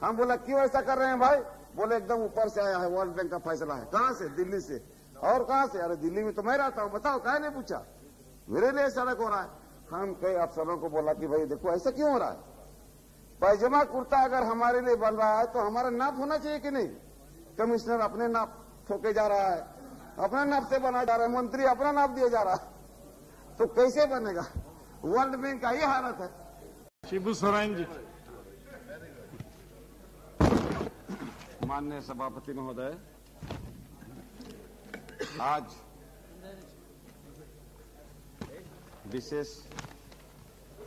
हम बोला क्यों ऐसा कर रहे हैं भाई? बोले एकदम ऊपर से आया है, वर्ल्ड बैंक का फैसला है। कहां से? दिल्ली से। और कहां से? अरे दिल्ली में तो मैं रहता हूं, बताओ काहे नहीं पूछा? मेरे लिए सड़क हो रहा है। हम कई अफसरों को बोला कि भाई देखो ऐसा क्यों हो रहा है? पैजामा कुर्ता अगर हमारे लिए बन रहा है तो हमारा नाप होना चाहिए कि नहीं? कमिश्नर अपने नाप ठोके जा रहा है, अपना नाप से बना जा रहा है, मंत्री अपना नाप दिया जा रहा है, तो कैसे बनेगा? वर्ल्ड बैंक का ये हालत है। शिबू सोरेन जी। माननीय सभापति महोदय, आज विशेष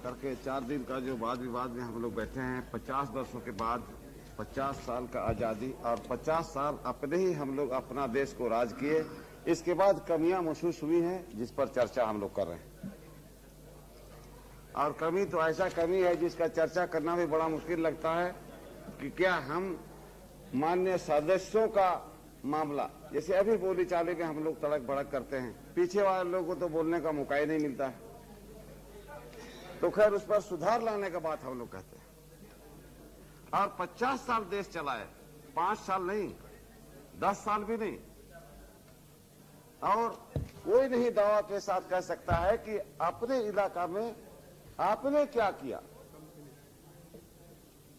करके 4 दिन का जो वाद विवाद में हम लोग बैठे हैं, 50 वर्षों के बाद 50 साल का आजादी और 50 साल अपने ही हम लोग अपना देश को राज किए, इसके बाद कमियां महसूस हुई हैं जिस पर चर्चा हम लोग कर रहे हैं। और कमी तो ऐसा कमी है जिसका चर्चा करना भी बड़ा मुश्किल लगता है कि क्या हम माननीय सदस्यों का मामला, जैसे अभी बोली चाली में हम लोग तड़क भड़क करते हैं, पीछे वाले लोगों को तो बोलने का मौका ही नहीं मिलता है, तो खैर उस पर सुधार लाने का बात हम लोग कहते हैं। और 50 साल देश चला है, 5 साल नहीं, 10 साल भी नहीं। और कोई नहीं दावा के साथ कह सकता है कि अपने इलाका में आपने क्या किया।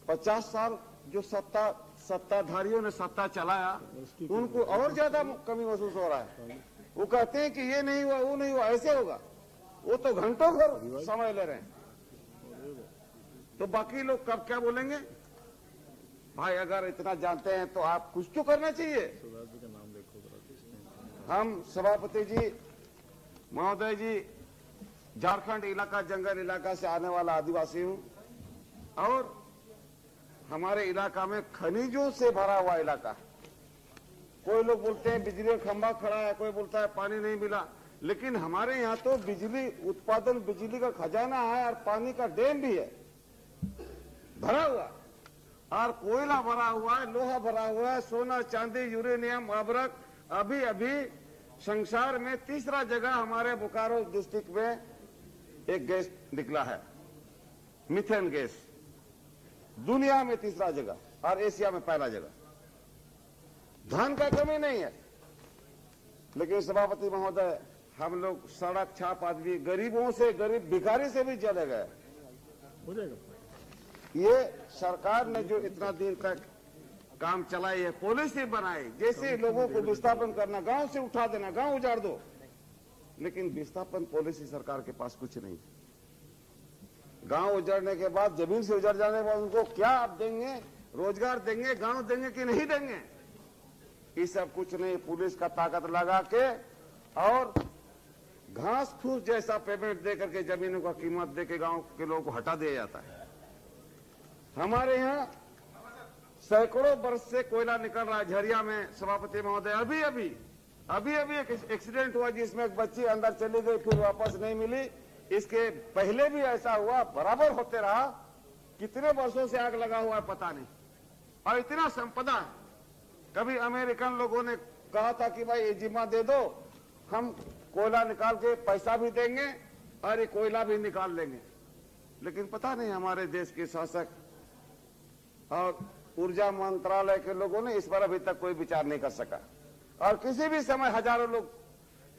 50 साल जो सत्ताधारियों ने सत्ता चलाया, उनको और ज्यादा कमी महसूस हो रहा है। वो कहते हैं कि ये नहीं हुआ, वो नहीं हुआ, ऐसे होगा। वो तो घंटों भर समय ले रहे हैं, तो बाकी लोग कब क्या बोलेंगे? भाई अगर इतना जानते हैं तो आप कुछ तो करना चाहिए। हम सभापति जी महोदय जी, झारखंड इलाका, जंगल इलाका से आने वाला आदिवासी हूं, और हमारे इलाका में खनिजों से भरा हुआ इलाका है। कोई लोग बोलते हैं बिजली का खंभा खड़ा है, कोई बोलता है पानी नहीं मिला, लेकिन हमारे यहाँ तो बिजली उत्पादन, बिजली का खजाना है और पानी का डैम भी है भरा हुआ, और कोयला भरा हुआ है, लोहा भरा हुआ है, सोना चांदी यूरेनियम अभ्रक। अभी अभी संसार में तीसरा जगह हमारे बोकारो डिस्ट्रिक्ट में एक गैस निकला है, मीथेन गैस, दुनिया में तीसरा जगह और एशिया में पहला जगह। धन का कमी नहीं है, लेकिन सभापति महोदय हम लोग सड़क छाप आदमी, गरीबों से, गरीब भिखारी से भी चले गए। ये सरकार ने जो इतना दिन तक काम चलाई है, पॉलिसी बनाई, जैसे लोगों को विस्थापन करना, गांव से उठा देना, गांव उजाड़ दो, लेकिन विस्थापन पॉलिसी सरकार के पास कुछ नहीं। गांव उजड़ने के बाद, जमीन से उजड़ जाने के बाद उनको क्या आप देंगे? रोजगार देंगे, गांव देंगे कि नहीं देंगे? ये सब कुछ नहीं। पुलिस का ताकत लगा के और घास फूस जैसा पेमेंट दे करके जमीनों का कीमत दे के गांव के लोगों को हटा दिया जाता है। हमारे यहाँ सैकड़ों वर्ष से कोयला निकल रहा है झरिया में सभापति महोदय। अभी अभी एक एक्सीडेंट हुआ जिसमें एक बच्ची अंदर चली गई, फिर वापस नहीं मिली। इसके पहले भी ऐसा हुआ, बराबर होते रहा। कितने वर्षों से आग लगा हुआ है पता नहीं, और इतना संपदा है। कभी अमेरिकन लोगों ने कहा था कि भाई ये जिम्मा दे दो, हम कोयला निकाल के पैसा भी देंगे और ये कोयला भी निकाल लेंगे, लेकिन पता नहीं हमारे देश के शासक और ऊर्जा मंत्रालय के लोगों ने इस पर अभी तक कोई विचार नहीं कर सका। और किसी भी समय हजारों लोग,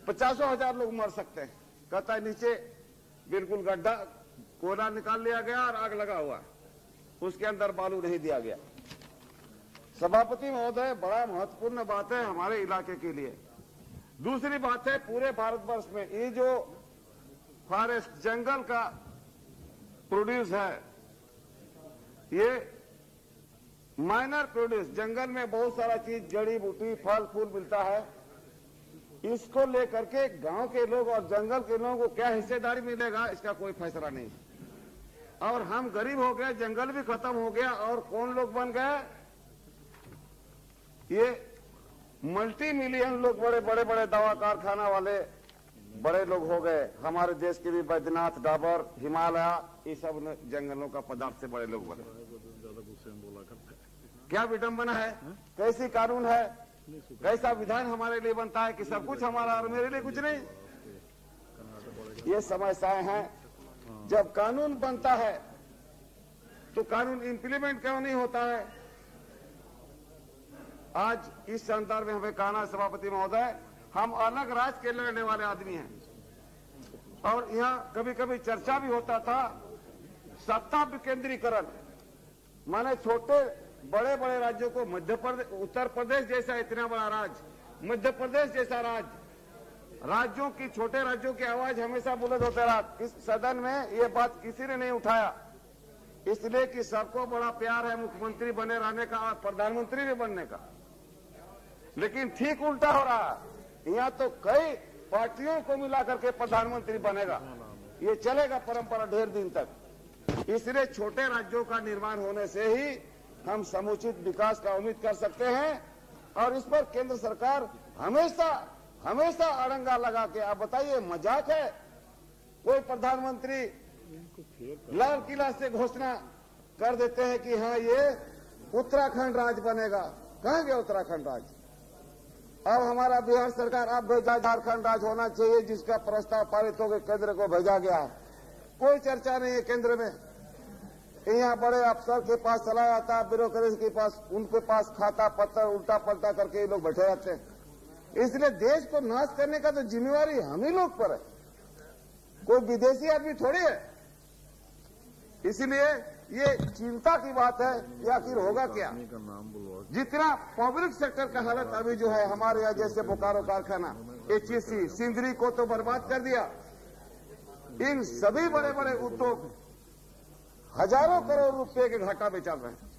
50,000 लोग मर सकते हैं। कहता है नीचे बिल्कुल गड्ढा, कोयला निकाल लिया गया और आग लगा हुआ, उसके अंदर बालू नहीं दिया गया। सभापति महोदय, बड़ा महत्वपूर्ण बात है हमारे इलाके के लिए। दूसरी बात है, पूरे भारतवर्ष में ये जो फॉरेस्ट, जंगल का प्रोड्यूस है, ये माइनर प्रोड्यूस, जंगल में बहुत सारा चीज, जड़ी बूटी, फल फूल मिलता है। इसको लेकर के गांव के लोग और जंगल के लोगों को क्या हिस्सेदारी मिलेगा, इसका कोई फैसला नहीं। और हम गरीब हो गए, जंगल भी खत्म हो गया, और कौन लोग बन गए? ये मल्टी मिलियन लोग, बड़े बड़े दवा कारखाना वाले बड़े लोग हो गए। हमारे देश के भी बैद्यनाथ, डाबर, हिमालय, ये सब जंगलों का पदार्थ से बड़े लोग बने। क्या विडंबना है, कैसी कानून है, कैसा विधान हमारे लिए बनता है कि सब कुछ हमारा और मेरे लिए कुछ नहीं। ये समस्याएं हैं। जब कानून बनता है तो कानून इंप्लीमेंट क्यों नहीं होता है? आज इस संदर्भ में हमें कहना सभापति महोदय, हम अलग राज्य के लड़ने वाले आदमी हैं और यहाँ कभी कभी चर्चा भी होता था सत्ता विकेंद्रीकरण, माने छोटे बड़े बड़े राज्यों को मध्य प्रदेश, उत्तर प्रदेश जैसा इतना बड़ा राज्य, मध्य प्रदेश जैसा राज्य, राज्यों की छोटे राज्यों की आवाज हमेशा बुलंद होते रहा। इस सदन में ये बात किसी ने नहीं उठाया, इसलिए कि सबको बड़ा प्यार है मुख्यमंत्री बने रहने का और प्रधानमंत्री भी बनने का, लेकिन ठीक उल्टा हो रहा है। यहाँ तो कई पार्टियों को मिला करके प्रधानमंत्री बनेगा, ये चलेगा परंपरा ढेर दिन तक। इसलिए छोटे राज्यों का निर्माण होने से ही हम समुचित विकास का उम्मीद कर सकते हैं और इस पर केंद्र सरकार हमेशा अड़ंगा लगा के, आप बताइए मजाक है? कोई प्रधानमंत्री लाल किला से घोषणा कर देते हैं कि हाँ ये उत्तराखंड राज्य बनेगा। कहाँ गया उत्तराखंड राज्य? अब हमारा बिहार सरकार अब भेजा झारखंड राज्य होना चाहिए, जिसका प्रस्ताव पारित होकर केंद्र को भेजा गया है। कोई चर्चा नहीं है केंद्र में। यहाँ बड़े अफसर के पास चला जाता है, ब्यूरोक्रेसी के पास, उनके पास खाता पत्र उल्टा पलटा करके ये लोग बैठे रहते हैं। इसलिए देश को नाश करने का तो जिम्मेवारी हम ही लोग पर है, कोई विदेशी आदमी थोड़ी है। इसलिए ये चिंता की बात है, ये आखिर होगा क्या? जितना पब्लिक सेक्टर का हालत अभी जो है, हमारे यहाँ जैसे बोकारो कारखाना, HEC, सिंदरी को तो बर्बाद कर दिया। इन सभी बड़े बड़े उद्योग हजारों करोड़ रुपए के घाटा में चल रहे हैं।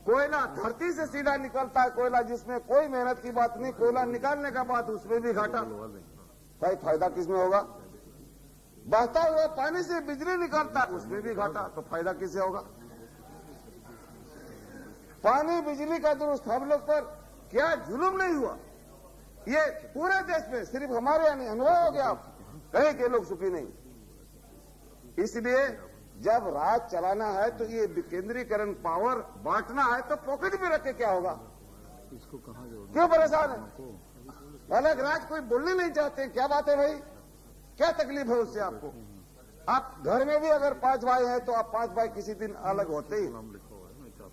कोयला धरती से सीधा निकलता है, कोयला जिसमें कोई मेहनत की बात नहीं, कोयला निकालने का बाद उसमें भी घाटा। भाई फायदा किसमें होगा? बहता हुआ पानी से बिजली निकलता, उसमें भी घाटा, तो फायदा किसे होगा? पानी बिजली का दुरुस्त हम लोग पर क्या जुल्म नहीं हुआ? ये पूरे देश में, सिर्फ हमारे यहाँ नहीं, अनुभव हो गया, कहीं के लोग सुखी नहीं। इसलिए जब राज चलाना है तो ये विकेंद्रीकरण, पावर बांटना है तो पॉकेट में रख के क्या होगा? इसको कहां जोड़ना? क्यों परेशान है? अलग राज कोई बोलने नहीं चाहते, क्या बात है भाई? क्या तकलीफ है उससे आपको? आप घर में भी अगर 5 भाई हैं तो आप 5 भाई किसी दिन अलग होते ही,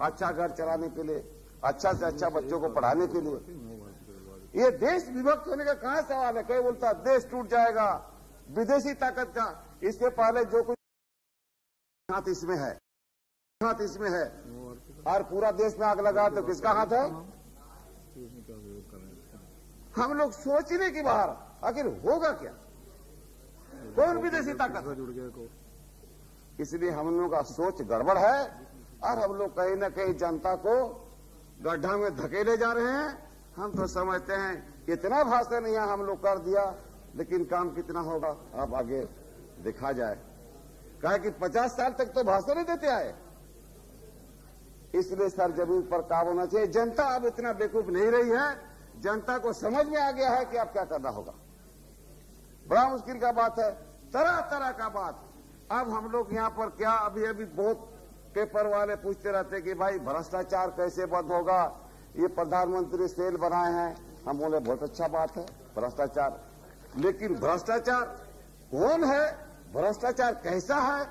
अच्छा घर चलाने के लिए, अच्छा से अच्छा बच्चों को पढ़ाने के लिए। ये देश विभक्त होने का कहां सवाल है? कोई बोलता देश टूट जाएगा विदेशी ताकत का, इसके पहले जो कुछ हाथ इसमें है, हाथ इसमें है, और पूरा देश में आग लगा तो किसका हाथ है? हम लोग सोचने की बाहर, आखिर होगा क्या? कौन विदेशी ताकत? इसलिए हम लोगों का सोच गड़बड़ है और हम लोग कहीं न कहीं जनता को गड्ढा में धकेले जा रहे हैं। हम तो समझते हैं इतना भाषण यहाँ हम लोग कर दिया, लेकिन काम कितना होगा अब आगे देखा जाए। कहा कि 50 साल तक तो भाषण ही देते आए, इसलिए सर जमीन पर काम होना चाहिए। जनता अब इतना बेवकूफ नहीं रही है, जनता को समझ में आ गया है कि अब क्या करना होगा। बड़ा मुश्किल का बात है, तरह तरह का बात। अब हम लोग यहाँ पर क्या, अभी बहुत पेपर वाले पूछते रहते हैं कि भाई भ्रष्टाचार कैसे बंद होगा, ये प्रधानमंत्री सेल बनाए हैं। हम बोले बहुत अच्छा बात है भ्रष्टाचार, लेकिन भ्रष्टाचार कौन है, भ्रष्टाचार कैसा है,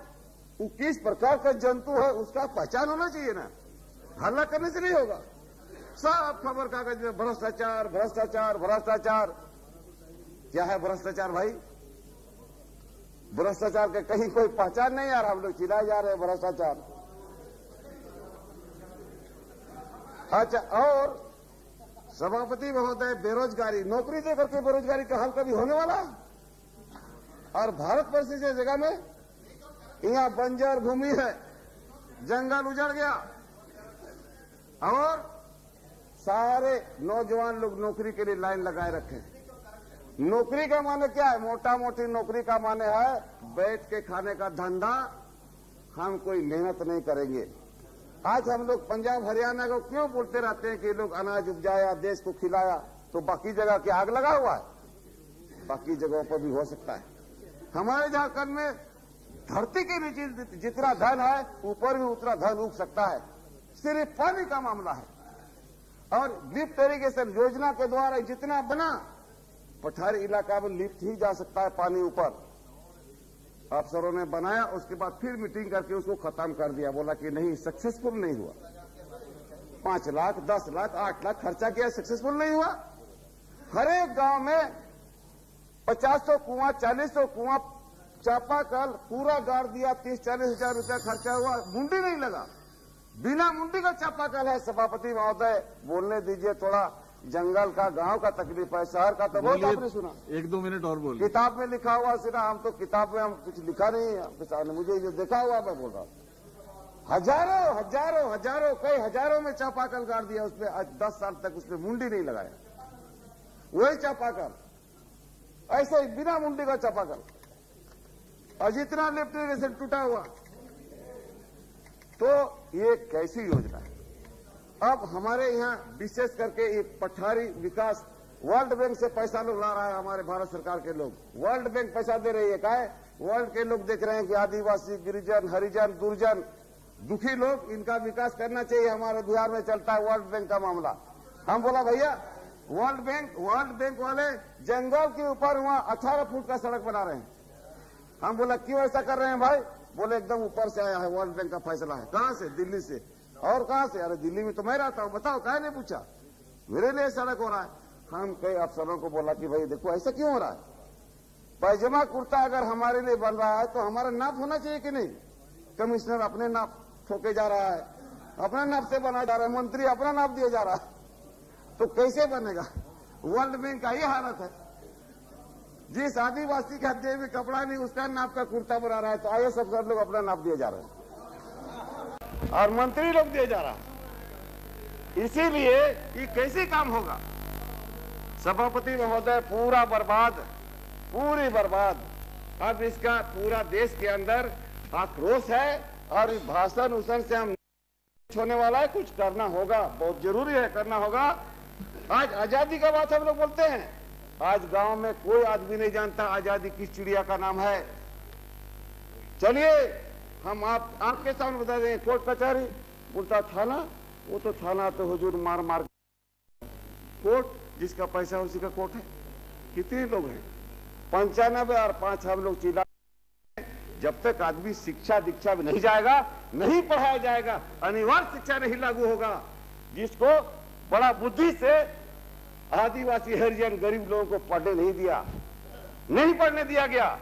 वो किस प्रकार का जंतु है, उसका पहचान होना चाहिए ना। हल्ला करने से नहीं होगा। सब खबर कागज में भ्रष्टाचार भ्रष्टाचार भ्रष्टाचार। क्या है भ्रष्टाचार भाई? भ्रष्टाचार के कहीं कोई पहचान नहीं आ रहा, हम लोग चिल्लाए जा रहे हैं भ्रष्टाचार। अच्छा, और सभापति महोदय, बेरोजगारी, नौकरी देकर के बेरोजगारी का हल कभी होने वाला? और भारत वर्ष जैसी जगह में यहाँ बंजर भूमि है, जंगल उजड़ गया और सारे नौजवान लोग नौकरी के लिए लाइन लगाए रखे। नौकरी का माने क्या है? मोटा मोटी नौकरी का माने है बैठ के खाने का धंधा, हम कोई मेहनत नहीं करेंगे। आज हम लोग पंजाब हरियाणा को क्यों बोलते रहते हैं कि लोग अनाज उपजाया, देश को खिलाया, तो बाकी जगह क्या आग लगा हुआ है? बाकी जगहों पर भी हो सकता है। हमारे झारखंड में धरती के नीचे जितना धन है, ऊपर भी उतना धन उग सकता है, सिर्फ पानी का मामला है। और लिफ्ट इरिगेशन योजना के द्वारा जितना बना, पठारी इलाका में लिफ्ट ही जा सकता है पानी ऊपर। अफसरों ने बनाया, उसके बाद फिर मीटिंग करके उसको खत्म कर दिया, बोला कि नहीं, सक्सेसफुल नहीं हुआ। 5 लाख, 10 लाख, 8 लाख खर्चा किया, सक्सेसफुल नहीं हुआ। हर एक गांव में 50 कुआं, 40 कुआं, चापाकल पूरा गाड़ दिया, 30-40 हजार रुपया खर्चा हुआ, मुंडी नहीं लगा, बिना मुंडी का चापाकल है। सभापति महोदय बोलने दीजिए, थोड़ा जंगल का, गांव का तकलीफ है, शहर का तो बहुत आपने सुना। 1-2 मिनट और बोलिए। किताब में लिखा हुआ सुना, हम तो किताब में हम कुछ लिखा नहीं है आपके सामने, मुझे जो देखा हुआ मैं बोल रहा हूं। हजारों हजारों हजारों कई हजारों में चापाकल गाड़ दिया, उसमें आज 10 साल तक उसमें मुंडी नहीं लगाया, वही चापाकल ऐसे ही बिना मुंडी का चापाकल, और जितना लिफ्ट इरिगेशन टूटा हुआ। तो ये कैसी योजना है? अब हमारे यहाँ विशेष करके ये पठारी विकास, वर्ल्ड बैंक से पैसा लोग ला रहा है, हमारे भारत सरकार के लोग, वर्ल्ड बैंक पैसा दे रही है। क्या है? वर्ल्ड के लोग देख रहे हैं कि आदिवासी, गिरिजन, हरिजन, दुर्जन, दुखी लोग, इनका विकास करना चाहिए। हमारे बिहार में चलता है वर्ल्ड बैंक का मामला। हम बोला भैया वर्ल्ड बैंक वाले जंगल के ऊपर वहां 18 फुट का सड़क बना रहे हैं। हम बोला क्यों ऐसा कर रहे हैं भाई? बोले एकदम ऊपर से आया है, वर्ल्ड बैंक का फैसला है। कहां से? दिल्ली से। और कहां से? अरे दिल्ली में तो मैं रहता हूं, बताओ काहे नहीं पूछा? मेरे लिए सड़क हो रहा है। हम कई अफसरों को बोला कि भाई देखो ऐसा क्यों हो रहा है? पैजामा कुर्ता अगर हमारे लिए बन रहा है तो हमारा नाप होना चाहिए कि नहीं? कमिश्नर अपने नाप ठोके जा रहा है, अपना नाप से बना जा रहा है, मंत्री अपना नाप दिया जा रहा है, तो कैसे बनेगा? वर्ल्ड बैंक का ये हालत है। जिस आदिवासी के हत्या में कपड़ा नहीं, उसका नाप का कुर्ता बना रहा है, तो आईएएस अफसर लोग अपना नाप दिए जा रहे हैं और मंत्री लोग दिए जा रहा है। इसीलिए ये कैसे काम होगा? सभापति महोदय पूरा बर्बाद, पूरी बर्बाद। अब इसका पूरा देश के अंदर आक्रोश है और इस भाषण उसन से हम होने वाला है, कुछ करना होगा, बहुत जरूरी है, करना होगा। आज आजादी का बात हम लोग बोलते हैं, आज गांव में कोई आदमी नहीं जानता आजादी किस चिड़िया का नाम है। चलिए हम आपके सामने बता दें, कोर्ट कचहरी बोलता थाना, वो तो थाना तो हुजूर मार मार, कोर्ट जिसका पैसा उसी का कोर्ट है। कितने लोग हैं? 95 और 5 हम लोग चिल्ला। जब तक आदमी शिक्षा दीक्षा में नहीं जाएगा, नहीं पढ़ाया जाएगा, अनिवार्य शिक्षा नहीं लागू होगा, जिसको बड़ा बुद्धि से आदिवासी, हरिजन, गरीब लोगों को पढ़ने नहीं दिया, नहीं पढ़ने दिया गया।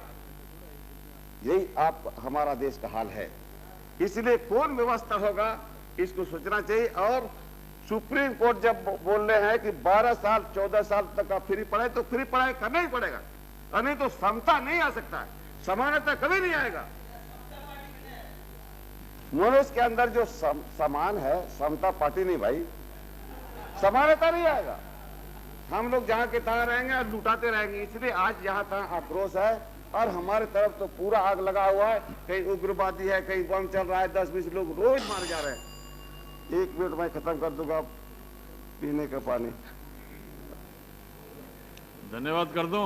यही आप हमारा देश का हाल है। इसलिए कौन व्यवस्था होगा इसको सोचना चाहिए। और सुप्रीम कोर्ट जब बोल रहे हैं कि 12 साल 14 साल तक का फ्री पढ़ाई, तो फ्री पढ़ाई करना ही पड़ेगा, और नहीं तो समता नहीं आ सकता है, समानता कभी नहीं आएगा। मनुष्य के अंदर जो समान है, समता पार्टी नहीं भाई, समानता नहीं आएगा। हम लोग जहां के तहां रहेंगे और लुटाते रहेंगे। इसलिए आज जहां तहां आक्रोश है, और हमारे तरफ तो पूरा आग लगा हुआ है। कहीं उग्रवादी है, कहीं बम चल रहा है, 10-20 लोग रोज मारे जा रहे हैं। 1 मिनट में खत्म कर दूंगा पीने का पानी। धन्यवाद कर दूं।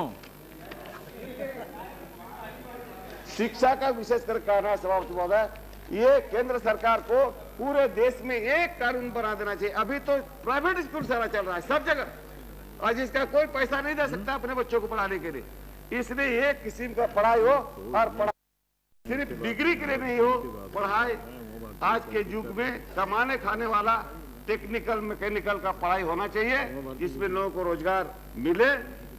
शिक्षा का विशेष कर कहना सभापति महोदय, ये केंद्र सरकार को पूरे देश में एक कानून बना देना चाहिए। अभी तो प्राइवेट स्कूल सारा चल रहा है सब जगह, और जिसका कोई पैसा नहीं दे सकता अपने बच्चों को पढ़ाने के लिए। इसलिए एक किस्म का पढ़ाई हो, और पढ़ाई सिर्फ डिग्री के लिए नहीं हो, पढ़ाई आज के युग में कमाने खाने वाला टेक्निकल मैकेनिकल का पढ़ाई होना चाहिए, जिसमें लोगों को रोजगार मिले।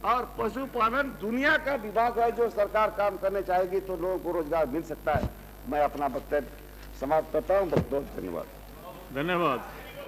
और पशुपालन दुनिया का विभाग है, जो सरकार काम करने चाहेगी तो लोगों को रोजगार मिल सकता है। मैं अपना वक्तव्य समाप्त करता हूँ। बहुत बहुत धन्यवाद। धन्यवाद।